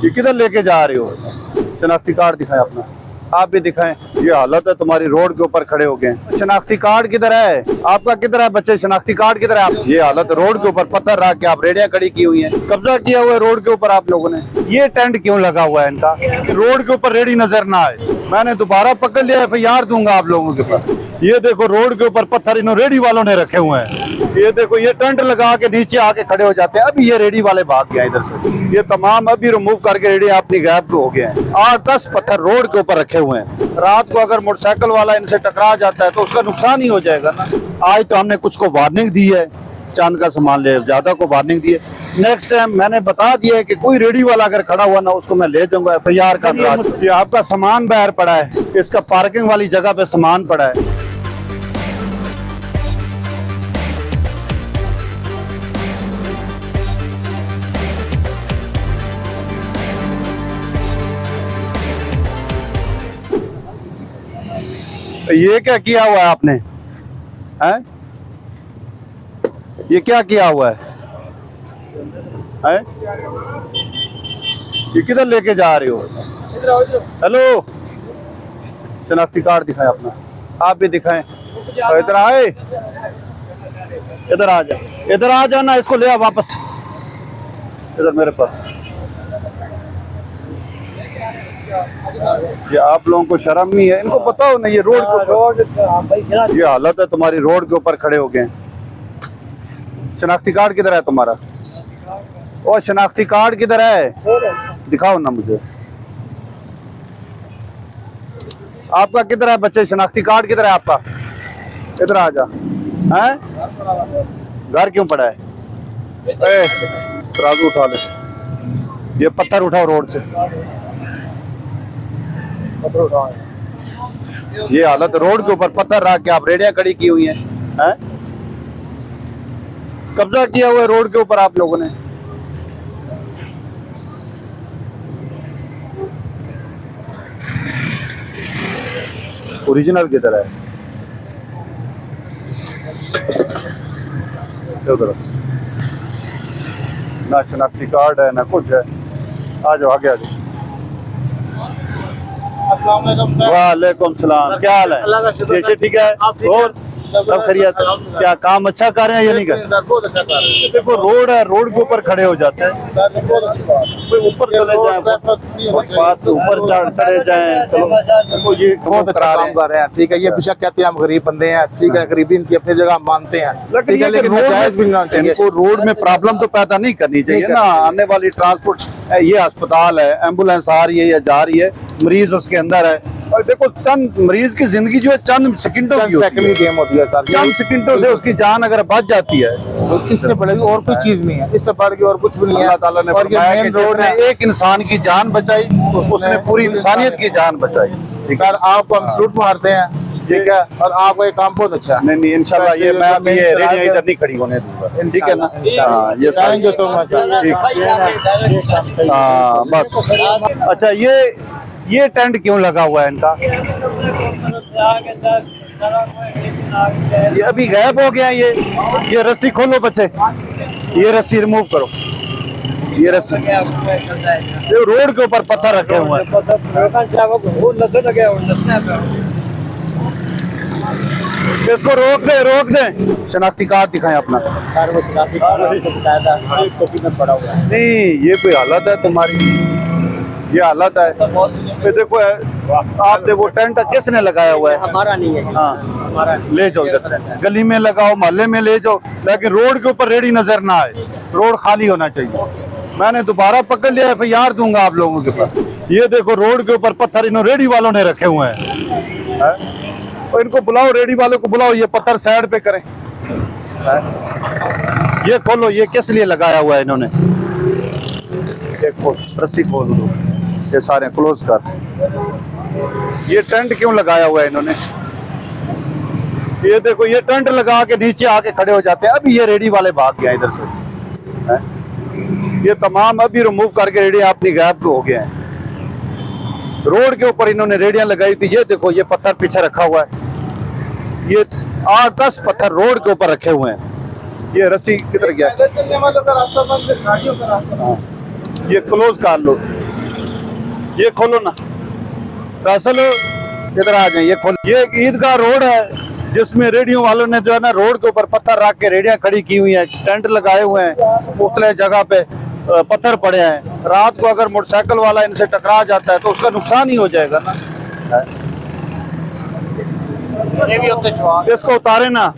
ये किधर लेके जा रहे हो? शनाख्ती कार्ड दिखाएं अपना, आप भी दिखाएं। ये हालत है तुम्हारी, रोड के ऊपर खड़े हो गए। शनाख्ती कार्ड किधर है आपका? किधर है बच्चे? शनाख्ती कार्ड किधर है आप? ये हालत, रोड के ऊपर पत्थर रख के आप रेडियां खड़ी की हुई हैं। कब्जा किया हुआ है रोड के ऊपर आप लोगों ने। ये टेंट क्यों लगा हुआ है इनका? रोड के ऊपर रेडी नजर ना आए। मैंने दोबारा पकड़ लिया, FIR दूंगा आप लोगों के पास। ये देखो रोड के ऊपर पत्थर इन रेडी वालों ने रखे हुए हैं। ये देखो, ये टेंट लगा के नीचे आके खड़े हो जाते हैं। अभी ये रेडी वाले भाग गए इधर से। ये तमाम अभी रिमूव करके रेडी अपनी गायब हो गए हैं। 8-10 पत्थर रोड के ऊपर रखे हुए हैं। रात को अगर मोटरसाइकिल वाला इनसे टकरा जाता है तो उसका नुकसान ही हो जाएगा ना। आज तो हमने कुछ को वार्निंग दी है, चांद का सामान ले ज्यादा को वार्निंग दी है। नेक्स्ट टाइम मैंने बता दिया है कि कोई रेडी वाला अगर खड़ा हुआ ना, उसको मैं ले जाऊंगा FIR का। ये आपका सामान बाहर पड़ा है, इसका पार्किंग वाली जगह पे सामान पड़ा है। ये क्या किया हुआ है आपने? हैं? ये क्या किया हुआ है? हैं? ये किधर लेके जा रहे हो? हेलो, शनाख्ती कार्ड दिखाएं अपना, आप भी दिखाएं। इधर आए, इधर आ जा, इधर आ जाना। इसको ले आ वापस इधर मेरे पास। ये आप लोगों को शर्म नहीं है? इनको पता हो ना ये रोड के ऊपर ये हालत है तुम्हारी, रोड के ऊपर खड़े हो गए। शनाख्ती कार्ड किधर है तुम्हारा? ओ शनाख्ती कार्ड किधर है? दिखाओ ना मुझे। आपका किधर है बच्चे? शनाख्ती कार्ड किधर है आपका? इधर आ जा। हैं? घर क्यों पड़ा है? तराजू उठा ले। ये पत्थर उठाओ रोड से। ये हालत, रोड के ऊपर पत्थर रख के आप रेडियां खड़ी की हुई हैं। हैं? कब्जा किया हुआ है रोड के ऊपर आप लोगों ने। ओरिजिनल किधर है? उधर ना शनाख्ती कार्ड है ना कुछ है। आ जाओ आगे आ जाओ। वालेकुम सलाम, क्या हाल है? ठीक है और सब खैरियत? क्या काम अच्छा कर रहे हैं या नहीं कर रहे? बहुत अच्छा कर रहे हैं। देखो रोड है, रोड के ऊपर खड़े हो जाते हैं। बहुत अच्छी बात है। ऊपर चले जाएं, ऊपर चढ़े जाएं। चलो देखो ये बहुत अच्छा काम कर रहे हैं। ठीक है, ये बेशक कहते हैं हम गरीब बंदे हैं, ठीक है, गरीबी इनकी अपनी जगह हम मानते हैं, ठीक है, लेकिन जायज भी नहीं चाहिए। इनको रोड में प्रॉब्लम तो पैदा नहीं करनी चाहिए ना। आने वाली ट्रांसपोर्ट, ये अस्पताल है, एम्बुलेंस आ रही है या जा रही है, मरीज उसके अंदर है। और देखो चंद मरीज की जिंदगी जो है चंद सेकंडों की गेम होती है सर। चंद सेकंडों से उसकी जान अगर बच जाती है तो इससे बढ़ेगी और कोई चीज नहीं है, इससे बढ़ के और कुछ भी नहीं है। अल्लाह ताला ने और ये फरमाया कि मेन रोड है, जिसने एक इंसान की जान बचाई उसने पूरी इंसानियत की जान बचाई। सर आपको हम सलूट मारते हैं, ठीक है, और आपका ये काम बहुत अच्छा है। नहीं इंशाल्लाह ये मैं अभी ये रेडियो इधर नहीं खड़ी होने दूंगा, ठीक है ना? हाँ ये thank you so much sir. हाँ बस। अच्छा ये टेंट क्यों लगा हुआ है इनका? ये अभी गायब हो गया। ये रस्सी खोलो बच्चे, ये रस्सी रिमूव करो। ये रस्सी, ये रोड के ऊपर पत्थर रखे हुए हैं। इसको रोक दे। शनाख्ती कार्ड दिखाएं अपना। नहीं ये कोई हालत है तुम्हारी, ये हालत है। ये देखो आप देखो टेंट किसने लगाया हुआ है? हमारा नहीं है। हाँ हमारा ले जाओ इधर से, गली में लगाओ, मोहल्ले में ले जाओ, लेकिन रोड के ऊपर रेडी नजर ना आए। रोड खाली होना चाहिए। मैंने दोबारा पकड़ लिया, FIR दूंगा आप लोगों के पास। ये देखो रोड के ऊपर पत्थर इन रेडी वालों ने रखे हुए हैं। और इनको बुलाओ, रेडी वालों को बुलाओ, ये पत्थर साइड पे करें। ये खोलो, ये किस लिए लगाया हुआ है इन्होंने? देखो रस्सी खोल दो, ये सारे क्लोज कर। ये टेंट क्यों लगाया हुआ है इन्होंने? ये देखो, ये टेंट लगा के नीचे आके खड़े हो जाते हैं। अभी ये रेडी वाले भाग गए इधर से। है? ये तमाम अभी रिमूव करके रेडी अपनी गायब हो गए हैं। रोड के ऊपर इन्होंने रेडियां लगाई थी। ये देखो, ये पत्थर पीछे रखा हुआ है। ये 8-10 पत्थर रोड के ऊपर रखे हुए हैं। ये रस्सी किधर गया? चलने वालों का रास्ता बंद है, गाड़ियों का रास्ता। ये क्लोज कर लो। ये खोलो ना फैसल, इधर आ जाए। ये खोलो। ये एक ईदगाह रोड है जिसमें रेडियो वालों ने जो है ना रोड के ऊपर पत्थर रख के रेडियां खड़ी की हुई हैं, टेंट लगाए हुए हैं, मुख्तलिफ जगह पे पत्थर पड़े हैं। रात को अगर मोटरसाइकिल वाला इनसे टकरा जाता है तो उसका नुकसान ही हो जाएगा ना। इसको उतारे ना।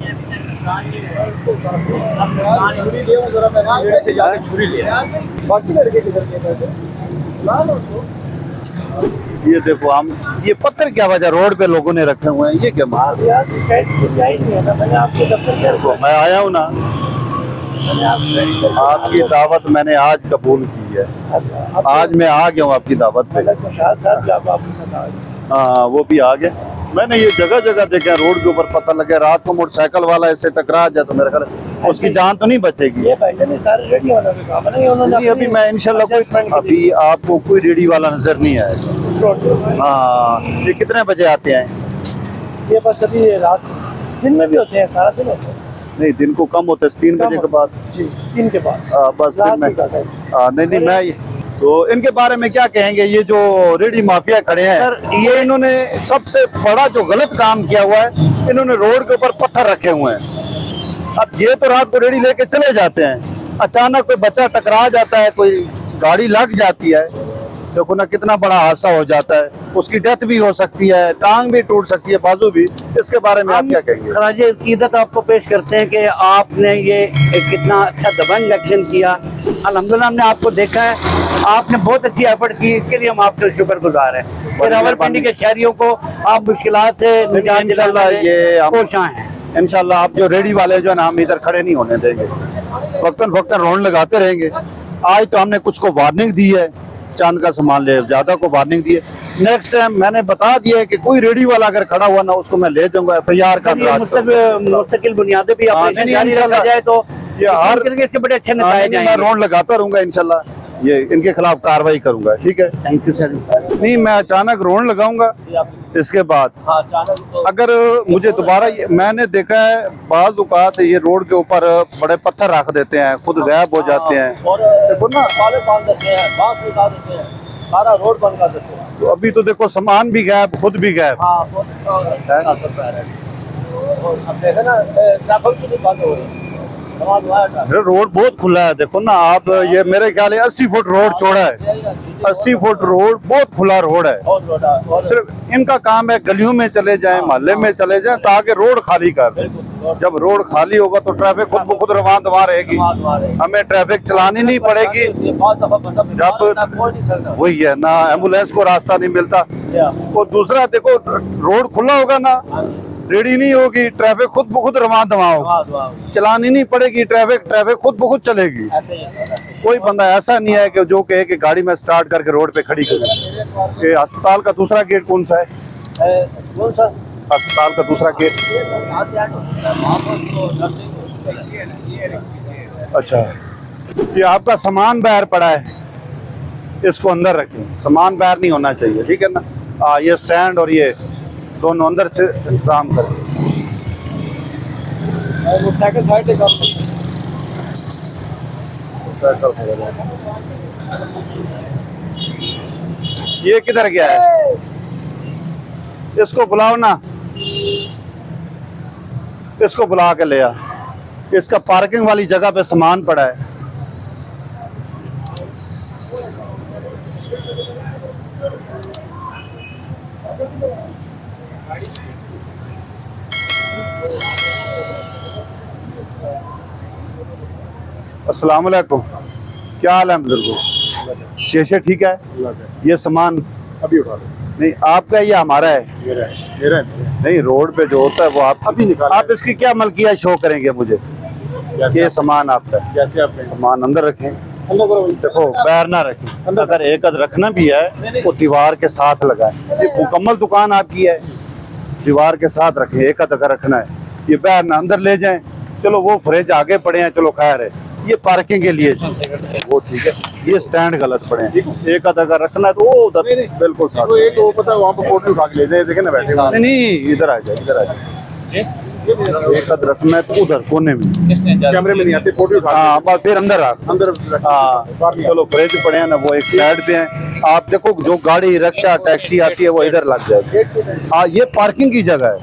ये देखो हम, ये पत्थर क्या वजह रोड पे लोगों ने रखे हुए हैं, ये क्या मसला? मैंने आपके दफ्तर देखो मैं आया हूँ ना, आपकी दावत मैंने आज कबूल की है। आज मैं आ गया हूँ आपकी दावत पे। हाँ वो भी आ गए। मैंने ये जगह जगह देखा रोड के ऊपर पता लगे, रात को मोटरसाइकिल वाला इससे टकरा जाए तो मेरे ख्याल उसकी जान तो नहीं बचेगी। नहीं अभी मैं इंशाल्लाह कोई, अभी आपको कोई रेडी वाला नजर नहीं आएगा। हाँ ये कितने बजे आते हैं? ये बस अभी रात दिन में भी होते हैं, सारा दिन होते हैं। नहीं दिन को कम होते हैं, 3 बजे के बाद। जी 3 के बाद बस दिन में। नहीं मैं तो इनके बारे में क्या कहेंगे? ये जो रेडी माफिया खड़े हैं सर, ये इन्होंने सबसे बड़ा जो गलत काम किया हुआ है, इन्होंने रोड के ऊपर पत्थर रखे हुए हैं। अब ये तो रात को रेडी लेके चले जाते हैं, अचानक कोई बच्चा टकरा जाता है, कोई गाड़ी लग जाती है, देखो ना कितना बड़ा हादसा हो जाता है। उसकी डेथ भी हो सकती है, टांग भी टूट सकती है, बाजू भी। इसके बारे में आप क्या कहेंगे? खराज अकीदत आपको पेश करते हैं कि आपने ये एक कितना अच्छा दबंग एक्शन किया। अल्हम्दुलिल्लाह हमने आपको देखा है, आपने बहुत अच्छी एफर्ट की, इसके लिए हम आपके शुक्रगुजार हैं। फिर रावलपिंडी के शहरियों को आप मुश्किलात से इंशाल्लाह ये कोशिश हैं। इंशाल्लाह आप जो रेडी वाले जो है ना, हम इधर खड़े नहीं होने देंगे, वक्तन वक्तन राउंड लगाते रहेंगे। आज तो हमने कुछ को वार्निंग दी है, चांद का सामान ले ज्यादा को वार्निंग दी है। नेक्स्ट टाइम मैंने बता दिया है कि कोई रेडी वाला अगर खड़ा हुआ ना, उसको मैं ले जाऊंगा FIR का। मुस्तकिल बुनियादों पे ऑपरेशन जारी रखा जाए तो ये हर इसके बड़े अच्छे नतीजे जाएंगे। मैं राउंड लगाता रहूंगा इंशाल्लाह, ये इनके खिलाफ कार्रवाई करूंगा। ठीक है, थैंक यू सर। नहीं मैं अचानक राउंड लगाऊंगा, इसके बाद अगर मुझे दोबारा, मैंने देखा है बाज औकात ये रोड के ऊपर बड़े पत्थर रख देते हैं, खुद गायब हो जाते हैं। देखो ना सारा रोड बंद कर देते हैं। तो अभी तो देखो सामान भी गायब, खुद भी गायब। अब देखे ना ट्रैफिक की भी बंद हो रही है। रोड बहुत खुला है, देखो ना आप, ये मेरे ख्याल है 80 फुट रोड चौड़ा है। 80 फुट रोड बहुत खुला रोड है। सिर्फ इनका काम है गलियों में चले जाएं, मोहल्ले में चले जाएं, ताकि रोड खाली कर दें। जब रोड खाली होगा तो ट्रैफिक खुद ब खुद रवां दवा रहेगी, हमें ट्रैफिक चलानी नहीं पड़ेगी। जब वही है ना, एम्बुलेंस को रास्ता नहीं मिलता। और दूसरा देखो, रोड खुला होगा ना, रेडी नहीं होगी, ट्रैफिक खुद ब खुद रवां दवा होगा, चलानी नहीं पड़ेगी, ट्रैफिक खुद ब खुद चलेगी। कोई बंदा ऐसा नहीं है कि जो कहे कि गाड़ी में स्टार्ट करके रोड पे खड़ी करे। ये अस्पताल का दूसरा गेट कौन सा है? कौन सा अस्पताल का दूसरा गेट? अच्छा, ये आपका सामान बाहर पड़ा है, इसको अंदर रखें, सामान बाहर नहीं होना चाहिए। ठीक है ना? ये स्टैंड और ये दोनों अंदर से इंतजाम करें। ये किधर गया है? इसको बुलाओ ना, इसको बुला के ले आ। इसका पार्किंग वाली जगह पे सामान पड़ा है। अस्सलाम वालेकुम, क्या हाल है बुजुर्गो? शेषे ठीक है? ये सामान अभी उठा लो। नहीं आपका, ये हमारा है। मेरा नहीं, रोड पे जो होता है वो आप अभी निकाल। आप इसकी क्या मलकियत शो करेंगे मुझे? ये सामान आपका है, जैसे आप सामान अंदर रखें। अंदर करो। देखो पैर ना रखें, अगर एक अद रखना भी है तो दीवार के साथ लगाएं। ये मुकम्मल दुकान आपकी है, दीवार के साथ रखें। एक अद अगर रखना है, ये पैर ना अंदर ले जाएं। चलो वो फ्रिज आगे पड़े हैं, चलो खैर है, ये पार्किंग के लिए वो ठीक है। ये स्टैंड गलत पड़े हैं, एक आधा अगर रखना है तो वो उधर बिल्कुल साथ। तो एक वो पता है वहाँ पर पोर्टल उठा के ले जाए, देखे ना बैठे। नहीं इधर आ जाए, इधर आ जाए। एक कद रखना है तो उधर कोने में, कैमरे में नहीं आते, फोटो उठा हाँ बस फिर अंदर रख। अंदर हाँ चलो फ्रिज पड़े हैं ना, वो एक साइड पे हैं। आप देखो जो गाड़ी रिक्शा टैक्सी आती है वो इधर लग जाएगी। हाँ ये पार्किंग की जगह है,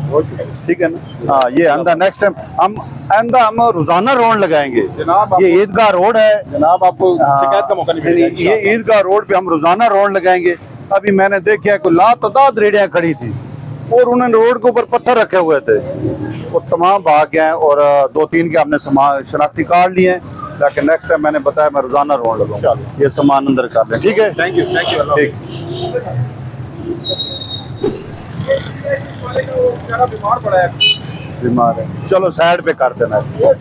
ठीक है ना। हाँ ये अंदर नेक्स्ट टाइम हम रोजाना रोड लगाएंगे। जनाब ये ईदगाह रोड है जनाब, आपको शिकायत का मौका नहीं मिलेगा नहीं, ये ईदगाह रोड पे हम रोजाना रोड लगाएंगे। अभी मैंने देखा कि लातादाद रेडियां खड़ी थी और उन्होंने रोड के ऊपर पत्थर रखे हुए थे, वो तमाम भाग गए हैं और 2-3 के हमने सामान शनाख्ती कार्ड लिए हैं। लेकिन नेक्स्ट टाइम मैंने बताया मैं रोजाना रोड लगाऊंगा, ये सामान अंदर कर लें, ठीक है। थैंक यू ठीक बीमार पड़ा है, बीमार है, चलो साइड पे कर देना। वो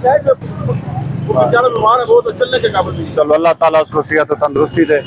बेचारा बीमार है, वो तो चलने के काबिल नहीं है। चलो अल्लाह ताला उसको सेहत और तंदुरुस्ती दे।